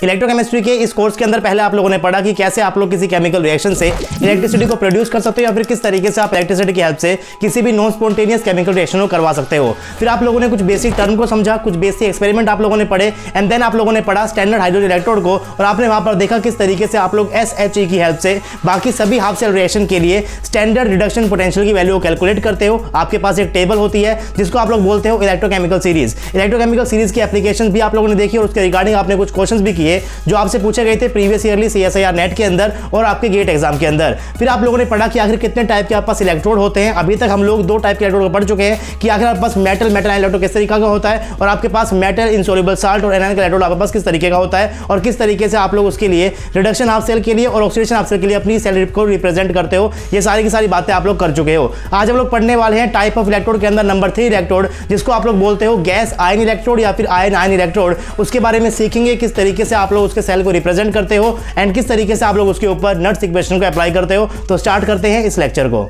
Electrochemistry के इस course के अंदर पहले आप लोगों ने पढ़ा कि कैसे आप लोग किसी केमिकल रिएक्शन से इलेक्ट्रिसिटी को प्रोड्यूस कर सकते हो या फिर किस तरीके से आप इलेक्ट्रिसिटी की हेल्प से किसी भी नॉन स्पॉन्टेनियस केमिकल रिएक्शन को करवा सकते हो। फिर आप लोगों ने कुछ बेसिक टर्म को समझा, कुछ बेसिक एक्सपेरिमेंट आप लोगों ने पढ़े एंड देन आप लोगों ने पढ़ा स्टैंडर्ड हाइड्रोजन इलेक्ट्रोड को और आपने वहां पर देखा किस तरीके से आप लोग SHE की हेल्प से बाकी सभी हाफ सेल रिएक्शन के लिए स्टैंडर्ड रिडक्शन पोटेंशियल की वैल्यू को कैलकुलेट करते हो। आपके पास एक टेबल होती है जिसको आप लोग बोलते हो इलेक्ट्रोकेमिकल सीरीज। इलेक्ट्रोकेमिकल सीरीज की एप्लीकेशन भी आप लोगों ने देखी और उसके रिगार्डिंग आपने कुछ क्वेश्चंस भी किए जो आपसे पूछे गए थे प्रीवियस ईयरली CSIR नेट के अंदर और आपके गेट एग्जाम के अंदर। फिर आप लोगों ने पढ़ा कि आखिर कितने टाइप के आपके पास इलेक्ट्रोड होते हैं। अभी तक हम लोग 2 टाइप के इलेक्ट्रोड को पढ़ चुके हैं कि आखिर आपके पास मेटल इलेक्ट्रोड किस तरीके का होता है और आपके पास मेटल इनसॉल्युबल साल्ट और एनायन इलेक्ट्रोड आपके पास किस तरीके का होता है और किस तरीके से आप लोग उसके लिए रिडक्शन हाफ सेल के लिए और ऑक्सीडेशन हाफ सेल के लिए अपनी सेल को रिप्रेजेंट करते हो। ये सारी की सारी बातें आप लोग कर चुके हो। आज हम लोग पढ़ने वाले हैं टाइप ऑफ इलेक्ट्रोड के अंदर नंबर 3 इलेक्ट्रोड, जिसको आप लोग बोलते हो गैस आयन इलेक्ट्रोड या फिर आयन इलेक्ट्रोड। उसके बारे में सीखेंगे किस तरीके से आप लोग उसके सेल को रिप्रेजेंट करते हो एंड किस तरीके से आप लोग उसके ऊपर नट्स इक्वेशन को अप्लाई करते हो। तो स्टार्ट करते हैं इस लेक्चर को।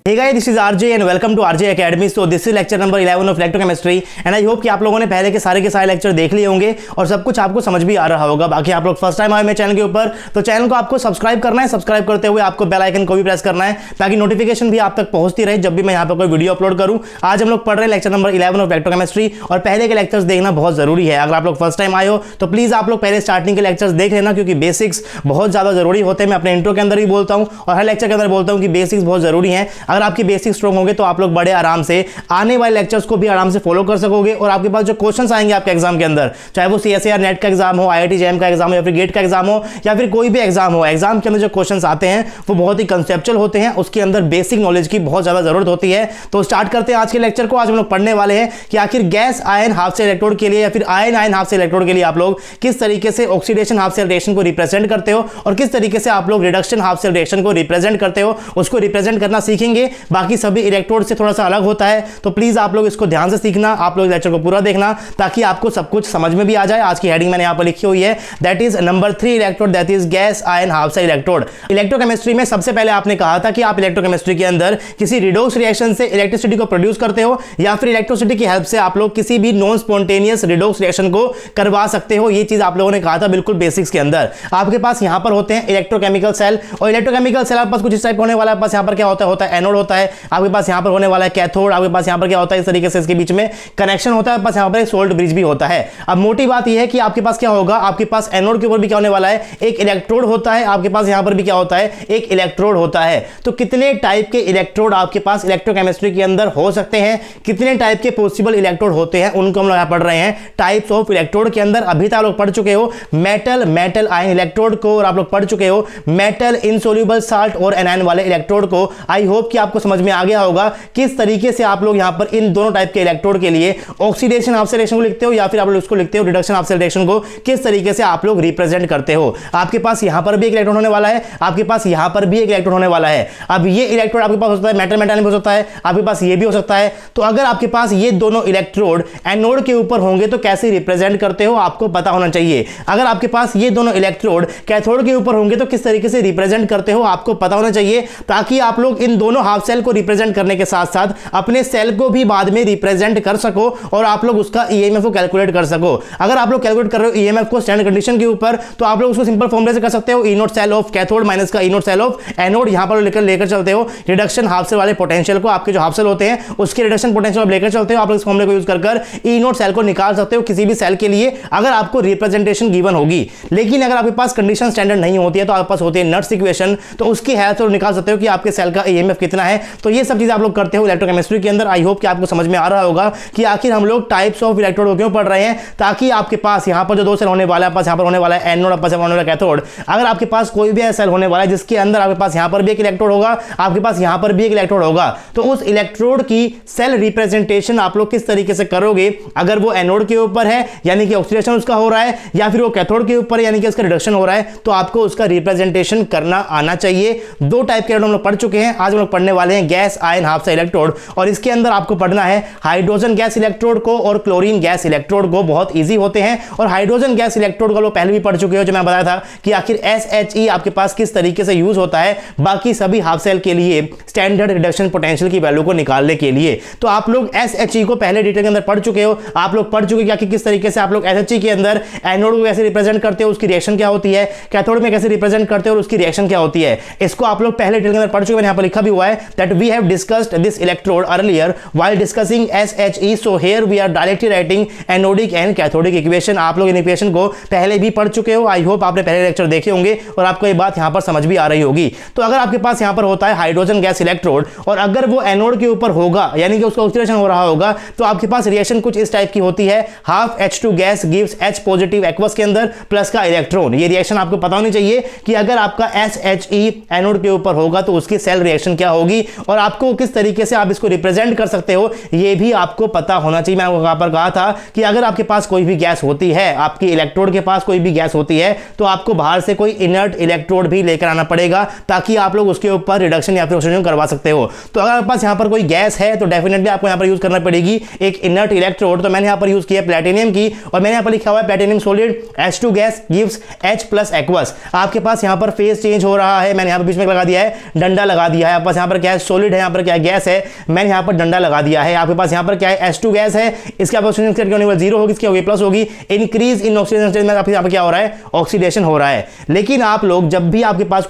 Hey guys, this is RJ and welcome to RJ Academy. So this is lecture number 11 of electrochemistry and I hope कि आप लोगों ने पहले के सारे लेक्चर देख लिए होंगे और सब कुछ आपको समझ भी आ रहा होगा। बाकी आप लोग फर्स्ट टाइम आए मेरे चैनल के ऊपर तो चैनल को आपको सब्सक्राइब करना है। सब्सक्राइब करते हुए आपको बेल आइकन को भी प्रेस करना है ताकि नोटिफिकेशन भी आप तक पहुंचती रहे जब भी मैं यहाँ पर कोई वीडियो अपलोड करूँ। आज हम लोग पढ़ रहे हैं लेक्चर नंबर 11 ऑफ इलेक्ट्रोकेमिस्ट्री और पहले के लेक्चर्स देखना बहुत जरूरी है। अगर आप लोग फर्स्ट टाइम आए हो तो प्लीज आप लोग पहले स्टार्टिंग के लेक्चर्स देख लेना क्योंकि बेसिक्स बहुत ज्यादा जरूरी होते हैं। मैं अपने इंट्रो के अंदर भी बोलता हूँ और हर लेक्चर के अंदर बोलता हूँ कि बेसिक्स बहुत जरूरी है। अगर आपकी बेसिक्स स्ट्रॉन्ग होंगे तो आप लोग बड़े आराम से आने वाले लेक्चर्स को भी आराम से फॉलो कर सकोगे और आपके पास जो क्वेश्चंस आएंगे आपके एग्जाम के अंदर, चाहे वो CSIR नेट का एग्जाम हो, IIT JAM का एग्जाम हो या फिर गेट का एग्जाम हो या फिर कोई भी एग्जाम हो, एग्जाम के अंदर जो क्वेश्चंस आते हैं वो बहुत ही कंसेप्चुअल होते हैं। उसके अंदर बेसिक नॉलेज की बहुत ज्यादा जरूरत होती है। तो स्टार्ट करते हैं आज के लेक्चर को। आज हम लोग पढ़ने वाले हैं कि आखिर gas ion half cell electrode के लिए या फिर आयन हाफ सेल इलेक्ट्रोड के लिए आप लोग किस तरीके से ऑक्सीडेशन हाफ सेल रिएक्शन को रिप्रेजेंट करते हो और किस तरीके से आप लोग रिडक्शन हाफ सेल रिएक्शन को रिप्रेजेंट करते हो, उसको रिप्रेजेंट करना सीखेंगे। बाकी सभी इलेक्ट्रोड से थोड़ा सा अलग होता है तो प्लीज आप लोग इसको ध्यान से सीखना, आप लोग लेक्चर को पूरा देखना ताकि आपको सब कुछ समझ में भी आ जाए। आज की हेडिंग मैंने यहां पर लिखी हुई है, that is number 3 electrode, that is gas ion half cell electrode. Electrochemistry में सबसे पहले आपने कहा था कि आप इलेक्ट्रोकेमिस्ट्री के अंदर किसी रिडोक्स रिएक्शन से इलेक्ट्रिसिटी को प्रोड्यूस करते हो या फिर इलेक्ट्रिसिटी की हेल्प से आप लोग किसी भी नॉन स्पॉन्टेनियस रिडोक्स रिएक्शन को करवा सकते हो। ये चीज आप लोगों ने कहा था बिल्कुल बेसिक्स के अंदर। आपके पास यहां पर होते हैं इलेक्ट्रोकेमिकल सेल और इलेक्ट्रोकेमिकल सेल आपके पास कुछ इस टाइप होने वाला है। पास यहां पर क्या होता है एनोड होता है, आपके पास यहां पर होने वाला है कैथोड, आपके पास यहां पर क्या होता है इस तरीके से इसके बीच में कनेक्शन होता है, पास यहां पर एक सोल्ट ब्रिज भी होता है। अब मोटी बात यह है कि आपके पास क्या होगा, आपके पास एनोड के ऊपर भी क्या होने वाला है, एक इलेक्ट्रोड होता है, आपके पास यहां पर भी क्या होता है, एक इलेक्ट्रोड होता है। तो कितने टाइप के इलेक्ट्रोड आपके पास इलेक्ट्रोकेमिस्ट्री के अंदर हो सकते हैं, कितने टाइप के पॉसिबल इलेक्ट्रोड होते हैं, उनको हम लोग यहां पढ़ रहे हैं टाइप्स ऑफ इलेक्ट्रोड के अंदर। अभी तक आप लोग पढ़ चुके हो मेटल आयन इलेक्ट्रोड को और आप लोग पढ़ चुके हो मेटल इनसॉल्युबल साल्ट और एनायन वाले इलेक्ट्रोड को। आई होप कि आपको समझ में आ गया होगा किस तरीके से आप लोग यहां पर इन दोनों टाइप के इलेक्ट्रोड के लिए ऑक्सीडेशन हाफ सेल रिएक्शन को लिखते हो या फिर आप लोग उसको लिखते हो रिडक्शन हाफ सेल रिएक्शन को किस तरीके से आप लोग रिप्रेजेंट करते हो। आपके पास यहां पर भी एक इलेक्ट्रॉन होने वाला है, आपके पास यहां पर भी एक इलेक्ट्रॉन होने वाला है। अब ये इलेक्ट्रोड आपके पास हो सकता है मेटल हो सकता है, आपके पास ये भी हो सकता है। तो अगर आपके पास ये दोनों इलेक्ट्रोड एनोड के ऊपर होंगे तो कैसे रिप्रेजेंट करते हो आपको पता होना चाहिए। अगर आपके पास ये दोनों इलेक्ट्रोड कैथोड के ऊपर होंगे तो किस तरीके से रिप्रेजेंट करते हो आपको पता होना चाहिए ताकि आप लोग इन दोनों हाफ सेल को रिप्रेजेंट करने के साथ साथ अपने सेल को भी बाद में रिप्रेजेंट कर सको और आप लोग उसका ईएमएफ को कैलकुलेट कर सको। अगर आप लोग कैलकुलेट कर रहे हो ईएमएफ को स्टैंडर्ड कंडीशन के ऊपर तो आप लोग उसको सिंपल फॉर्मूले से कर सकते हो, E naught cell of cathode minus का E naught cell of anode. यहां पर लेकर चलते हो रिडक्शन हाफ सेल वाले पोटेंशियल को, आपके जो हाफ सेल होते हैं उसके रिडक्शन पोटेंशियल आप लेकर चलते हो। आप लोग इस फॉर्मूले को यूज कर ई नॉट सेल को निकाल सकते हो किसी भी सेल के लिए अगर आपको रिप्रेजेंटेशन गिवन होगी। लेकिन अगर आपके पास कंडीशन स्टैंडर्ड नहीं होती है तो आपके पास होती है नट्स इक्वेशन, तो उसकी हेल्प से निकाल सकते हो कि आपके सेल का ईएमएफ कितना है। तो ये सब चीजें आप लोग करते हो इलेक्ट्रोकेमिस्ट्री के अंदर। आई होप कि आपको समझ में आ रहा होगा कि आखिर हम लोग टाइप्स ऑफ इलेक्ट्रोड क्यों पढ़ रहे हैं, ताकि आपके पास यहां पर जो 2 सेल होने वाला है, पास यहां पर होने वाला है एनोड, पास होने वाला है कैथोड। अगर आपके पास कोई भी सेल होने वाला है जिसके अंदर आपके पास यहां पर भी एक इलेक्ट्रोड होगा, आपके पास यहां पर भी एक इलेक्ट्रोड होगा, तो उस इलेक्ट्रोड की सेल रिप्रेजेंटेशन आप लोग किस तरीके से करोगे। अगर वो एनोड के ऊपर है यानी कि ऑक्सीडेशन उसका हो रहा है, या फिर वो कैथोड के ऊपर यानी कि उसका रिडक्शन हो रहा है, तो आपको उसका रिप्रेजेंटेशन करना आना चाहिए। 2 टाइप के हम लोग पढ़ चुके हैं, आज हम लोग पढ़ने पढ़ने वाले हैं gas ion half cell electrode, और इसके अंदर आपको पढ़ना है हाइड्रोजन गैस इलेक्ट्रोड को और क्लोरीन गैस इलेक्ट्रोड को। बहुत ईजी होते हैं, और हाइड्रोजन गैस इलेक्ट्रोड को पहले भी पढ़ चुके हो, जो मैं बताया था कि आखिर SHE आपके पास किस तरीके से यूज होता है बाकी सभी हाफ सेल के लिए स्टैंडर्ड रिडक्शन पोटेंशियल की वैल्यू को निकालने के लिए। तो आप लोग SHE को पहले डिटेल के अंदर पढ़ चुके हो, आप लोग पढ़ चुके कि किस तरीके से आप लोग SHE के अंदर एनोड को कैसे रिप्रेजेंट करते हो, उसकी रिएक्शन क्या होती है, कैथोड में कैसे रिप्रेजेंट करते हो और उसकी रिएक्शन क्या होती है। इसको आप लोग पहले डिटेल के अंदर पढ़ चुके। मैंने यहां पर लिखा भी हुआ है that we have discussed this electrode earlier while discussing SHE, so here we are directly writing anodic and cathodic equation. आप लोग इन इक्वेशन को पहले भी पढ़ चुके हो, आई होप आपने पहले लेक्चर देखे होंगे और आपको ये बात यहां पर समझ भी आ रही होगी। तो अगर आपके पास यहां पर होता है हाइड्रोजन गैस इलेक्ट्रोड और अगर वो एनोड के ऊपर होगा यानी कि उसका ऑक्सीडेशन हो रहा होगा, तो आपके पास रिएक्शन कुछ इस टाइप की होती है, half H2 gas gives H positive aqueous के अंदर प्लस का इलेक्ट्रॉन। ये रिएक्शन आपको पता होनी चाहिए कि अगर आपका SHE एनोड के ऊपर होगा तो उसकी सेल रिएक्शन क्या होगी, और आपको किस तरीके से आप इसको रिप्रेजेंट कर सकते हो ये भी आपको पता होना चाहिए। मैं वहां पर कहा था कि अगर आपके पास कोई भी गैस होती है, आपकी इलेक्ट्रोड के पास कोई भी गैस होती है, तो आपको बाहर से कोई इनर्ट इलेक्ट्रोड भी लेकर आना पड़ेगा ताकि आप लोग उसके ऊपर रिडक्शन या फिर ऑक्सीडेशन करवा सकते हो। तो अगर आपके पास यहां पर कोई गैस है तो डेफिनेटली आपको यहां पर यूज करना पड़ेगी एक इनर्ट इलेक्ट्रोड। तो मैंने यहां पर यूज किया प्लैटिनम की, और मैंने यहां पर लिखा हुआ है platinum solid H2 gas gives H plus aqueous. आपके पास यहां पर फेज चेंज हो रहा है, मैंने यहां पर बीच में लगा दिया है डंडा लगा दिया है। आपके पास यहां पर क्या है सॉलिड है, यहां पर क्या है गैस है, मैंने यहां पर डंडा लगा दिया है। आपके पास यहां पर क्या है H2 गैस है, इसके ऑक्सीजन स्टेट होने वाली 0 होगी, इसकी होगी प्लस होगी। इंक्रीज इन ऑक्सीजन स्टेट में आपके यहां पर क्या हो रहा है ऑक्सीडेशन हो रहा है। लेकिन आप लोग जब भी आपके पास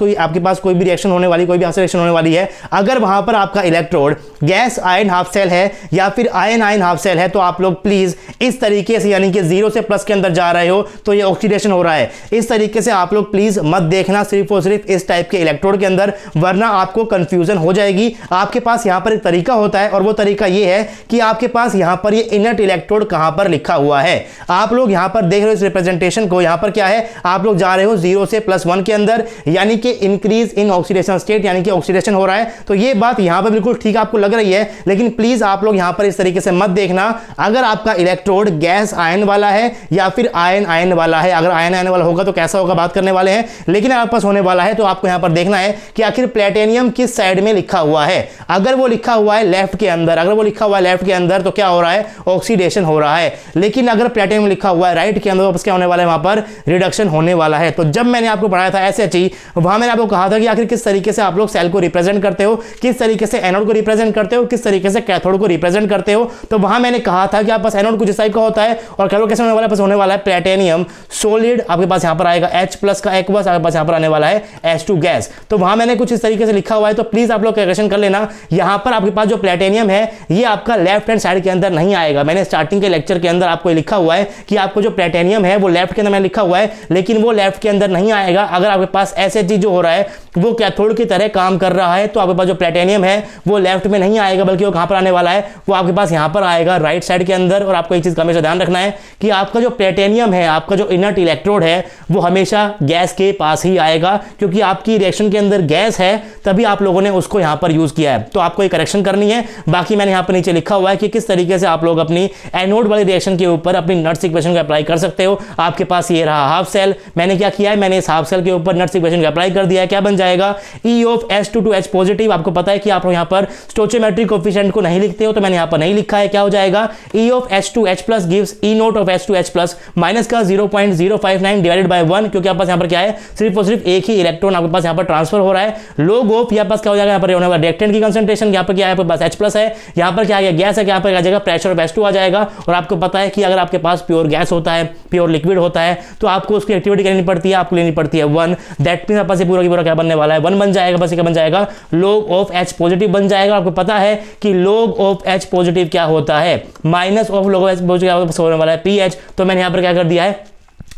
कोई भी रिएक्शन होने वाली, कोई भी रिएक्शन होने वाली है, अगर वहां पर आपका electrode gas ion half cell है या फिर आयन आयन हाफ सेल है, तो आप लोग प्लीज इस तरीके से यानी कि 0 से प्लस के अंदर जा रहे हो तो ये ऑक्सीडेशन हो रहा है, इस तरीके से आप लोग प्लीज मत देखना सिर्फ और सिर्फ इस टाइप के इलेक्ट्रोड के अंदर, वरना आपको कंफ्यूजन हो जाएगी। आपके पास यहां पर एक तरीका होता है और वो तरीका ये है कि आपके पास यहां पर ये इनर्ट इलेक्ट्रोड कहां पर लिखा हुआ है। आप लोग यहां पर देख रहे हो इस रिप्रेजेंटेशन को, यहां पर क्या है आप लोग जा रहे हो 0 से +1 के अंदर, यानी कि इंक्रीज इन ऑक्सीडेशन स्टेट, यानी कि ऑक्सीडेशन हो रहा है। तो ये बात यहां पर बिल्कुल ठीक आपको लग रही है, लेकिन प्लीज आप लोग यहां पर इस तरीके से मत देखना। अगर आपका इलेक्ट्रोड गैस आयन वाला है या फिर आयन आयन वाला है, अगर आयन आयन वाला होगा तो कैसा होगा बात करने वाले हैं, लेकिन आपके पास होने वाला है तो आपको यहां पर देखना है कि आखिर प्लैटिनम किस साइड में लिखा हुआ है। अगर वो लिखा हुआ है लेफ्ट के अंदर, अगर वो लिखा हुआ है लेफ्ट के अंदर तो क्या हो रहा है ऑक्सीडेशन हो रहा है। लेकिन अगर प्लैटिनम लिखा हुआ है राइट के अंदर तो क्या होने वाला है वहां पर रिडक्शन होने वाला है। तो जब मैंने आपको पढ़ाया था SHE, वहां मैंने आपको कहा था कि आखिर किस तरीके से आप लोग सेल को रिप्रेजेंट करते हो, किस तरीके से एनोड को रिप्रेजेंट करते हो, किस तरीके से कैथोड को रिप्रेजेंट करते हो। तो वहां मैंने कहा था कि आप पास एनोड कुछ इस टाइप का होता है और कैथोड कैसे होने वाला है, पास होने वाला है प्लैटिनम सॉलिड, आपके पास यहां पर आएगा H प्लस का एक्वस, आपके पास यहां पर आने वाला है H2 गैस। तो वहां मैंने कुछ इस तरीके से लिखा हुआ है, तो प्लीज आप लोग कैलकुलेशन कर लेना। यहां पर आपके पास जो प्लैटिनम है ये आपका लेफ्ट हैंड साइड के अंदर नहीं आएगा। मैंने स्टार्टिंग के लेक्चर के अंदर आपको लिखा हुआ है कि आपको जो प्लैटिनम है वो लेफ्ट के अंदर मैंने लिखा हुआ है, लेकिन वो लेफ्ट के अंदर नहीं आएगा। अगर आपके पास SHE जो हो रहा है वो कैथोड की तरह काम कर रहा है तो आपके पास जो प्लैटिनम है वो लेफ्ट में नहीं आएगा, बल्कि वो कहां पर आने वाला है, वो आपके पास यहां पर आएगा राइट साइड के अंदर। और आपको एक चीज का हमेशा ध्यान रखना है कि आपका जो प्लैटिनम है, आपका जो इनर्ट इलेक्ट्रोड है, वो हमेशा गैस के पास ही आएगा, क्योंकि आपकी रिएक्शन के अंदर गैस है तभी आप लोगों ने उसको यहां पर यूज किया है। तो आपको एक करेक्शन करनी है। बाकी मैंने यहां पर नीचे लिखा हुआ है कि किस तरीके से आप लोग अपनी एनोड वाली रिएक्शन के ऊपर अपनी नट्स इक्वेशन को अप्लाई कर सकते हो। आपके पास ये रहा हाफ सेल, मैंने क्या किया है, मैंने इस हाफ सेल के ऊपर नट्स इक्वेशन को अप्लाई कर दिया है। क्या बन जाएगा E of H2 to H positive. आपको पता है कि आप लोग यहां पर स्टोइचियोमेट्रिक कोएफिशिएंट को नहीं लिखते हो, तो मैंने यहां पर नहीं लिखा है। क्या हो जाएगा E of H2 H plus gives E naught of H2 H plus minus का 0.059 डिवाइडेड बाय 1, क्योंकि आपके पास यहां पर क्या है सिर्फ और सिर्फ एक ही इलेक्ट्रॉन आपके पास यहां पर ट्रांसफर हो रहा है। लोग ऑफ यहां पास क्या हो जाएगा, यहां पर होने वाला रिएक्टेंट की कंसंट्रेशन, यहां पर क्या है आपके पास H प्लस है, यहां पर क्या आ गया गैस है, यहां पर आ जाएगा प्रेशर ऑफ H2 आ जाएगा। और आपको पता है कि अगर आपके पास प्योर गैस होता है, प्योर लिक्विड होता है, तो आपको उसकी एक्टिविटी करनी पड़ती है, आपको लेनी पड़ती है 1। दैट मींस आपके पूरा की पूरा क्या बनने वाला है 1 बन जाएगा। बस क्या बन जाएगा log ऑफ H पॉजिटिव बन जाएगा। आपको पता है कि log ऑफ H पॉजिटिव क्या होता है, minus of log of H positive होने वाला है PH। तो मैंने यहां पर क्या कर दिया है,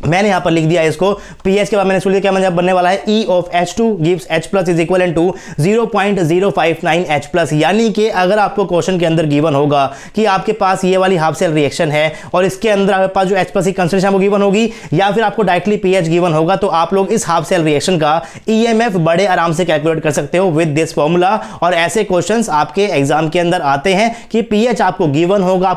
मैंने यहां पर लिख दिया है इसको pH के बाद मैंने सुन लिया क्या बनने वाला है E of H2 gives H plus is equivalent to 0.059 H plus। यानी कि अगर आपको क्वेश्चन के अंदर गिवन होगा कि आपके पास ये वाली हाफ सेल रिएक्शन है और इसके अंदर आपके पास जो H plus की कंसंट्रेशन गिवन होगी, या फिर आपको डायरेक्टली pH गिवन होगा, तो आप लोग इस हाफ सेल रिएक्शन का EMF बड़े आराम से कैलकुलेट कर सकते हो विद दिस फॉर्मूला। और ऐसे क्वेश्चंस आपके एग्जाम के अंदर आते हैं कि pH आपको गिवन होगा,